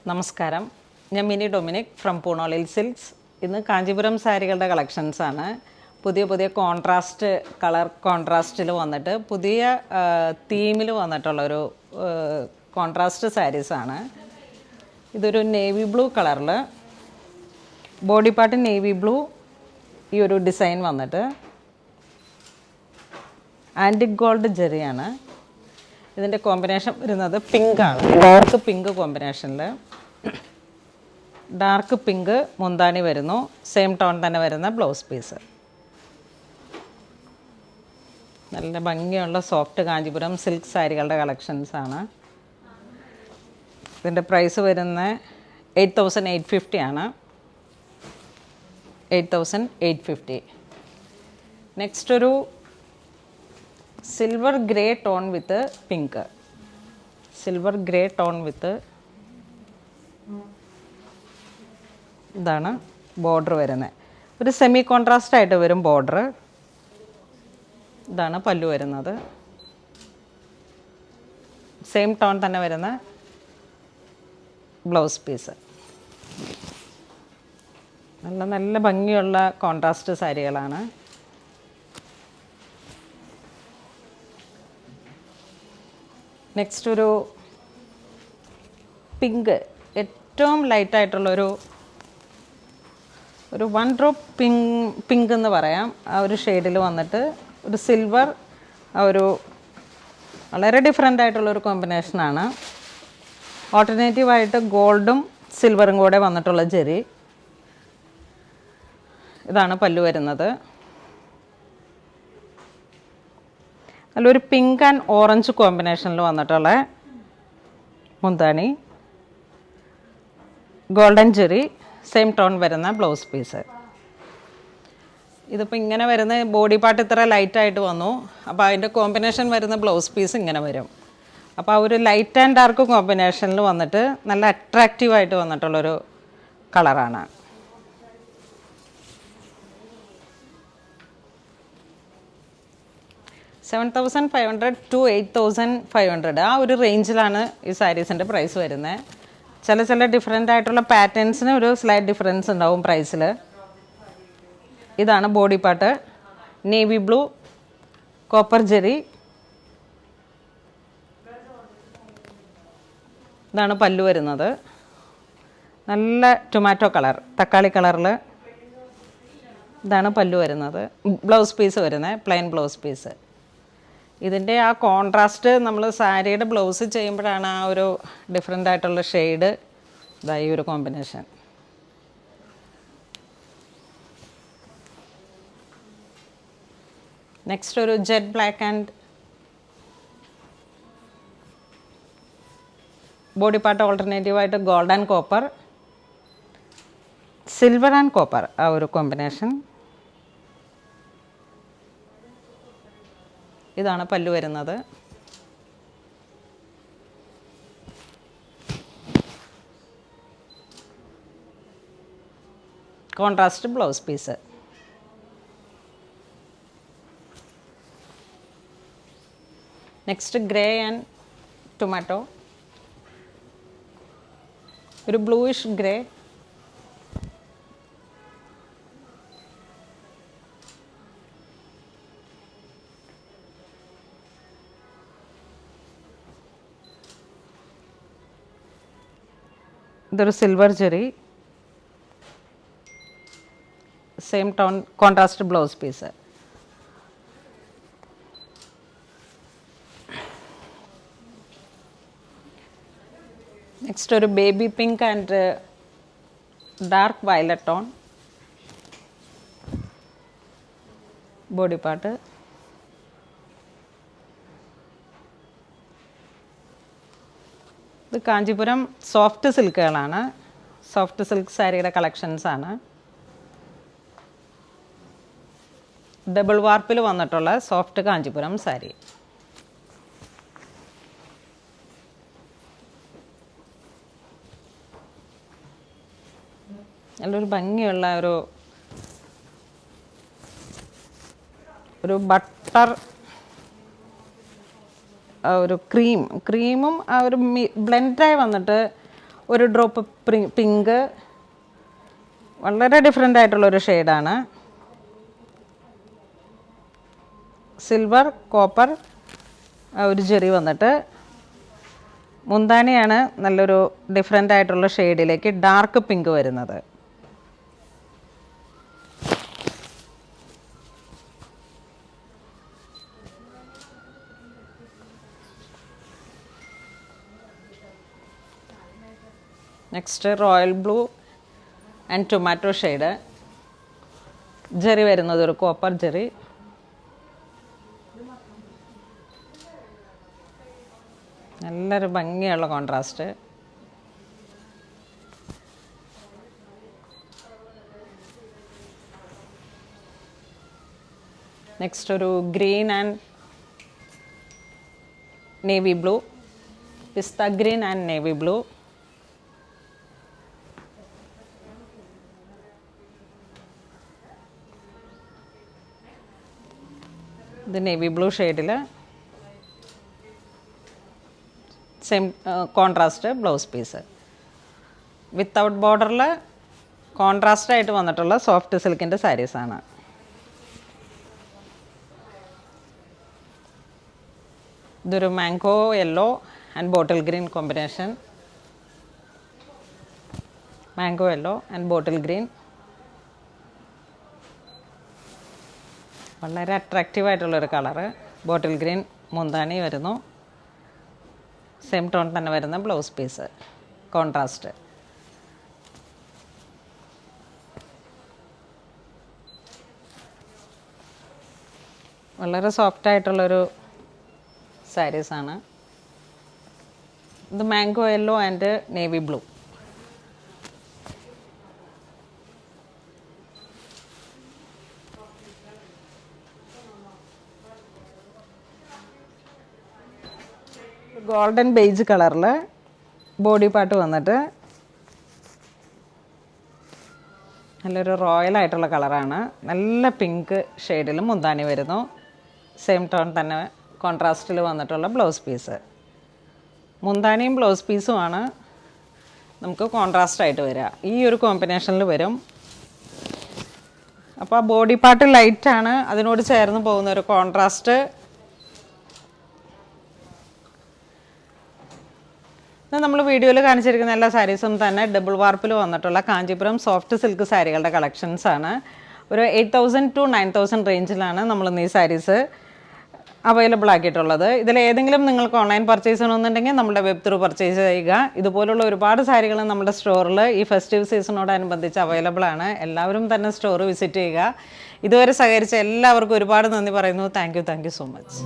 നമസ്കാരം, ഞാൻ mini Dominic from പൂണോളിൽ silks. ഇന്ന് കാഞ്ചീപുരം സാരികളുടെ കളക്ഷൻസാണ്. പുതിയ കോൺട്രാസ്റ്റ് കളർ കോൺട്രാസ്റ്റിൽ വന്നിട്ട് പുതിയ തീമിൽ വന്നിട്ടുള്ളൊരു കോൺട്രാസ്റ്റ് സാരീസാണ്. ഇതൊരു നേവി ബ്ലൂ കളറിൽ ബോഡി പാർട്ട് നേവി ബ്ലൂ, ഈ ഒരു ഡിസൈൻ വന്നിട്ട് ആൻറ്റിക് ഗോൾഡ് ജെറിയാണ്. ഇതിൻ്റെ കോമ്പിനേഷൻ വരുന്നത് പിങ്കാണ്, ഡാർക്ക് പിങ്ക് കോമ്പിനേഷനിൽ. ഡാർക്ക് പിങ്ക് മുന്താണി വരുന്നു, സെയിം ടോൺ തന്നെ വരുന്ന ബ്ലൗസ് പീസ്. നല്ല ഭംഗിയുള്ള സോഫ്റ്റ് കാഞ്ചീപുരം സിൽക്ക് സാരികളുടെ കളക്ഷൻസാണ്. ഇതിൻ്റെ പ്രൈസ് വരുന്ന 8,850 ആണ്. 8,850. നെക്സ്റ്റ് ഒരു silver grey tone with pink. Silver grey tone with ഇതാണ് ബോർഡർ വരുന്നത്. ഒരു സെമി കോൺട്രാസ്റ്റ് ആയിട്ട് വരും ബോർഡർ. ഇതാണ് പല്ലു വരുന്നത്. സെയിം ടോൺ തന്നെ വരുന്ന ബ്ലൗസ് പീസ്. നല്ല ഭംഗിയുള്ള കോൺട്രാസ്റ്റ് സാരികളാണ്. നെക്സ്റ്റ് ഒരു പിങ്ക്, ഏറ്റവും ലൈറ്റായിട്ടുള്ളൊരു വൺ ഡ്രോപ്പ് പിങ്ക് എന്ന് പറയാം. ആ ഒരു ഷെയ്ഡിൽ വന്നിട്ട് ഒരു സിൽവർ, ഒരു വളരെ ഡിഫറെൻ്റ് ആയിട്ടുള്ളൊരു കോമ്പിനേഷനാണ്. ഓൾട്ടർനേറ്റീവായിട്ട് ഗോൾഡും സിൽവറും കൂടെ വന്നിട്ടുള്ള ജെറി. ഇതാണ് പല്ലു വരുന്നത്. നല്ലൊരു പിങ്ക് ആൻഡ് ഓറഞ്ച് കോമ്പിനേഷനിൽ വന്നിട്ടുള്ള മുന്താണി, ഗോൾഡൻ ജെറി, സെയിം ടോൺ വരുന്ന ബ്ലൗസ് പീസ്. ഇതിപ്പോൾ ഇങ്ങനെ വരുന്ന ബോഡി പാർട്ട് ഇത്ര ലൈറ്റായിട്ട് വന്നു. അപ്പോൾ അതിൻ്റെ കോമ്പിനേഷൻ വരുന്ന ബ്ലൗസ് പീസ് ഇങ്ങനെ വരും. അപ്പോൾ ആ ഒരു ലൈറ്റ് ആൻഡ് ഡാർക്ക് കോമ്പിനേഷനിൽ വന്നിട്ട് നല്ല അട്രാക്റ്റീവായിട്ട് വന്നിട്ടുള്ളൊരു കളറാണ്. $7,500 to 8,500 ആ ഒരു റേഞ്ചിലാണ് ഈ സാരീസിൻ്റെ പ്രൈസ് വരുന്നത്. ചില ഡിഫറെൻ്റ് ആയിട്ടുള്ള പാറ്റേൺസിന് ഒരു സ്ലൈറ്റ് ഡിഫറൻസ് ഉണ്ടാവും പ്രൈസിൽ. ഇതാണ് body part, navy blue, copper Jerry. ഇതാണ് പല്ലു വരുന്നത്. നല്ല ടൊമാറ്റോ കളർ, തക്കാളി കളറിൽ. ഇതാണ് പല്ലു വരുന്നത്. ബ്ലൗസ് പീസ് വരുന്നത് പ്ലെയിൻ ബ്ലൗസ് പീസ്. ഇതിൻ്റെ ആ കോൺട്രാസ്റ്റ് നമ്മൾ സാരിയുടെ ബ്ലൗസ് ചെയ്യുമ്പോഴാണ് ആ ഒരു ഡിഫറെൻ്റ് ആയിട്ടുള്ള ഷെയ്ഡ് ഇതായി ഒരു കോമ്പിനേഷൻ. നെക്സ്റ്റ് ഒരു jet black and body part ഓൾട്ടർനേറ്റീവായിട്ട് gold and copper, silver and copper, ആ ഒരു കോമ്പിനേഷൻ. ഇതാണ് പല്ലു വരുന്നത്. Contrast blouse piece. Next grey and tomato, ഒരു ബ്ലൂയിഷ് ഗ്രേ. ഇതൊരു silver zari, same tone contrast blouse piece. Next ഒരു baby pink and dark violet tone body part. ഇത് Kanchipuram soft സിൽക്കുകളാണ്. സോഫ്റ്റ് സിൽക്ക് സാരിയുടെ കളക്ഷൻസാണ്. ഡബിൾ വാർപ്പിൽ വന്നിട്ടുള്ള സോഫ്റ്റ് കാഞ്ചീപുരം സാരി. നല്ലൊരു ഭംഗിയുള്ള ഒരു ബട്ടർ ഒരു ക്രീമും ആ ഒരു ബ്ലെൻഡായി വന്നിട്ട് ഒരു ഡ്രോപ്പ് പിങ്ക്, വളരെ ഡിഫറെൻ്റ് ആയിട്ടുള്ളൊരു ഷെയ്ഡാണ്. സിൽവർ കോപ്പർ ഒരു ജെറി വന്നിട്ട്, മുന്താനിയാണ് നല്ലൊരു ഡിഫറെൻ്റ് ആയിട്ടുള്ള ഷെയ്ഡിലേക്ക് ഡാർക്ക് പിങ്ക് വരുന്നത്. Next royal blue and tomato shade. Zari വരുന്നത് ഒരു കോപ്പർ ജെറി. നല്ലൊരു ഭംഗിയുള്ള കോൺട്രാസ്റ്റ്. നെക്സ്റ്റ് ഒരു green and navy blue, pista green and navy blue. ഇത് നേവി ബ്ലൂ ഷെയ്ഡിൽ same contrast blouse piece. Without ബോർഡറിൽ കോൺട്രാസ്റ്റ് ആയിട്ട് വന്നിട്ടുള്ള സോഫ്റ്റ് സിൽക്കിൻ്റെ സാരീസാണ്. ഇതൊരു mango yellow and bottle green combination. Mango yellow and bottle green. വളരെ അട്രാക്റ്റീവായിട്ടുള്ളൊരു കളറ്. ബോട്ടിൽ ഗ്രീൻ മുന്താനി വരുന്നു. സെയിം ടോൺ തന്നെ വരുന്ന ബ്ലൗസ് പീസ് കോൺട്രാസ്റ്റ്. വളരെ സോഫ്റ്റ് ആയിട്ടുള്ളൊരു സാരീസാണ്. ഇത് mango yellow and navy blue. Golden beige കളറിൽ ബോഡി പാർട്ട് വന്നിട്ട് നല്ലൊരു റോയൽ ആയിട്ടുള്ള കളറാണ്. നല്ല പിങ്ക് ഷെയ്ഡിൽ മുന്താനി വരുന്നു. സെയിം ടോൺ തന്നെ കോൺട്രാസ്റ്റിൽ വന്നിട്ടുള്ള ബ്ലൗസ് പീസ്. മുന്താനിയും ബ്ലൗസ് പീസുമാണ് നമുക്ക് കോൺട്രാസ്റ്റ് ആയിട്ട് വരിക. ഈ ഒരു കോമ്പിനേഷനിൽ വരും. അപ്പോൾ ആ ബോഡി പാർട്ട് ലൈറ്റാണ്, അതിനോട് ചേർന്ന് പോകുന്ന ഒരു കോൺട്രാസ്റ്റ്. നമ്മൾ വീഡിയോയിൽ കാണിച്ചിരിക്കുന്ന എല്ലാ സാരീസും തന്നെ ഡബിൾ വാർപ്പിൽ വന്നിട്ടുള്ള കാഞ്ചീപുരം സോഫ്റ്റ് സിൽക്ക് സാരികളുടെ കളക്ഷൻസാണ്. ഒരു 8,000 to 9,000 റേഞ്ചിലാണ് നമ്മളിന്ന് ഈ സാരീസ് അവൈലബിൾ ആക്കിയിട്ടുള്ളത്. ഇതിലേതെങ്കിലും നിങ്ങൾക്ക് ഓൺലൈൻ പർച്ചേസ് ചെയ്യണമെന്നുണ്ടെങ്കിൽ നമ്മുടെ വെബ് ത്രൂ പർച്ചേസ് ചെയ്യുക. ഇതുപോലുള്ള ഒരുപാട് സാരികൾ നമ്മുടെ സ്റ്റോറിൽ ഈ ഫെസ്റ്റീവ് സീസണോടനുബന്ധിച്ച് അവൈലബിൾ ആണ്. എല്ലാവരും തന്നെ സ്റ്റോർ വിസിറ്റ് ചെയ്യുക. ഇതുവരെ സഹകരിച്ച എല്ലാവർക്കും ഒരുപാട് നന്ദി പറയുന്നു. Thank you so much.